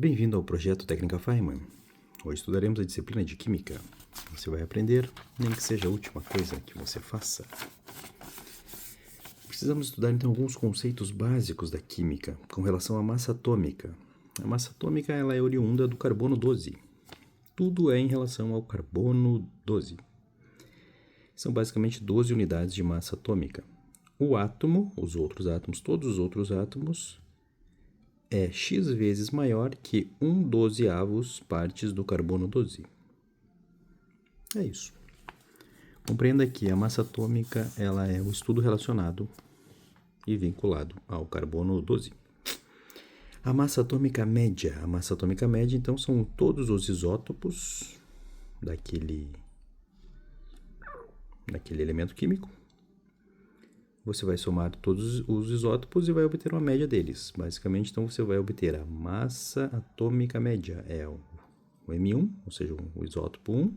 Bem-vindo ao projeto Técnica Feynman. Hoje estudaremos a disciplina de Química. Você vai aprender, nem que seja a última coisa que você faça. Precisamos estudar então alguns conceitos básicos da química com relação à massa atômica. A massa atômica ela é oriunda do carbono 12. Tudo é em relação ao carbono 12. São basicamente 12 unidades de massa atômica. O átomo, os outros átomos, todos os outros átomos, é x vezes maior que 1/12 partes do carbono 12. É isso. Compreenda que a massa atômica ela é um estudo relacionado e vinculado ao carbono 12. A massa atômica média. A massa atômica média, então, são todos os isótopos daquele elemento químico. Você vai somar todos os isótopos e vai obter uma média deles. Basicamente, então, você vai obter a massa atômica média. É o M1, ou seja, o isótopo 1,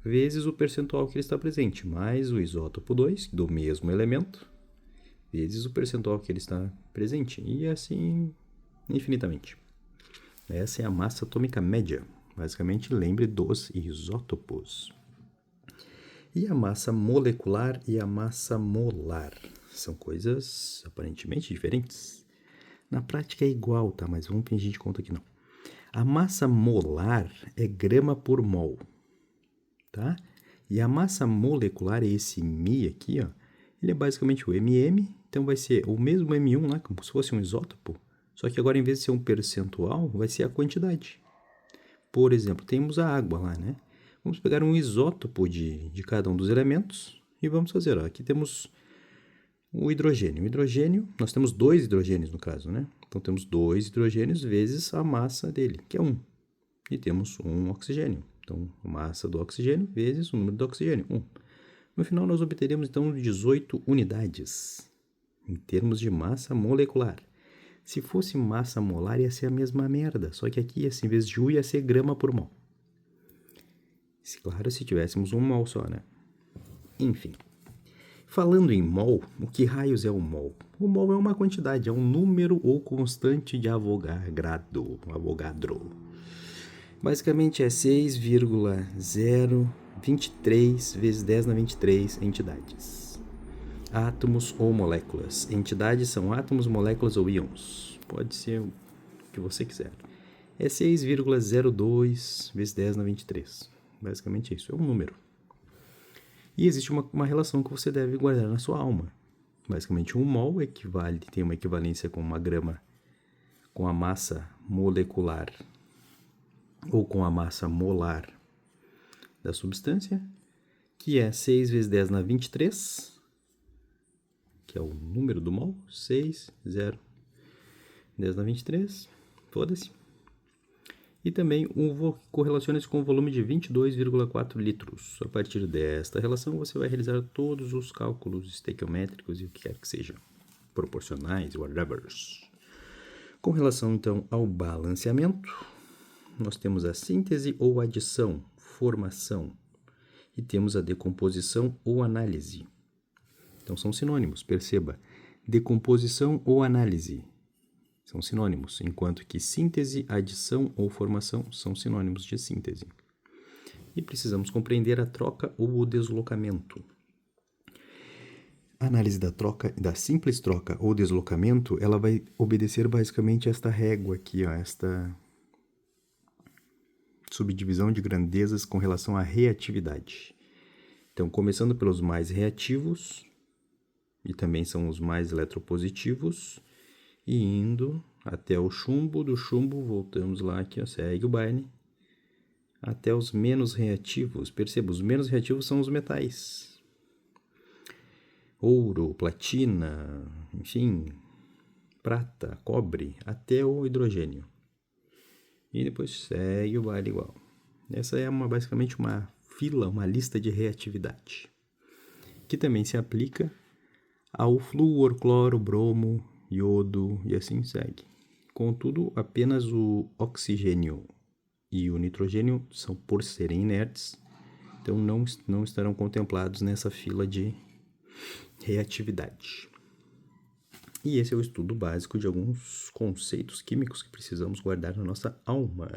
vezes o percentual que ele está presente, mais o isótopo 2, do mesmo elemento, vezes o percentual que ele está presente. E assim, infinitamente. Essa é a massa atômica média. Basicamente, lembre dos isótopos. E a massa molecular e a massa molar são coisas aparentemente diferentes. Na prática é igual, tá? Mas vamos fingir de conta que não. A massa molar é grama por mol, tá? E a massa molecular é esse Mi aqui, ó. Ele é basicamente o MM, então vai ser o mesmo M1 lá, como se fosse um isótopo, só que agora em vez de ser um percentual, vai ser a quantidade. Por exemplo, temos a água lá, né? Vamos pegar um isótopo de cada um dos elementos e vamos fazer, ó, aqui temos o hidrogênio. O hidrogênio, nós temos 2 hidrogênios no caso, né? Então temos 2 hidrogênios vezes a massa dele, que é 1. E temos 1 oxigênio. Então, a massa do oxigênio vezes o número do oxigênio, 1. No final, nós obteremos, então, 18 unidades, em termos de massa molecular. Se fosse massa molar, ia ser a mesma merda, só que aqui, assim, em vez de U, ia ser grama por mol. Claro, se tivéssemos um mol só, né? Enfim. Falando em mol, o que raios é o mol? O mol é uma quantidade, é um número ou constante de Avogadro. Basicamente é 6,023 vezes 10 na 23 entidades. Átomos ou moléculas. Entidades são átomos, moléculas ou íons. Pode ser o que você quiser. É 6,02 vezes 10 na 23. Basicamente isso, é um número. E existe uma relação que você deve guardar na sua alma. Basicamente, um mol tem uma equivalência com uma grama com a massa molecular ou com a massa molar da substância, que é 6 vezes 10 na 23, que é o número do mol, 6, 0, 10 na 23, foda-se. E também correlaciona-se com o volume de 22,4 litros. A partir desta relação, você vai realizar todos os cálculos estequiométricos e o que quer que sejam, proporcionais, whatever. Com relação, então, ao balanceamento, nós temos a síntese ou adição, formação, e temos a decomposição ou análise. Então, são sinônimos, perceba. Decomposição ou análise são sinônimos, enquanto que síntese, adição ou formação são sinônimos de síntese. E precisamos compreender a troca ou o deslocamento. A análise da simples troca ou deslocamento, ela vai obedecer basicamente esta régua aqui, ó, esta subdivisão de grandezas com relação à reatividade. Então, começando pelos mais reativos, e também são os mais eletropositivos, e indo até o chumbo, do chumbo voltamos lá aqui, ó, segue o baile, até os menos reativos. Perceba, os menos reativos são os metais. Ouro, platina, enfim, prata, cobre, até o hidrogênio. E depois segue o baile igual. Essa é basicamente uma fila, uma lista de reatividade, que também se aplica ao flúor, cloro, bromo, iodo e assim segue. Contudo, apenas o oxigênio e o nitrogênio são, por serem inertes, então não estarão contemplados nessa fila de reatividade. E esse é o estudo básico de alguns conceitos químicos que precisamos guardar na nossa alma.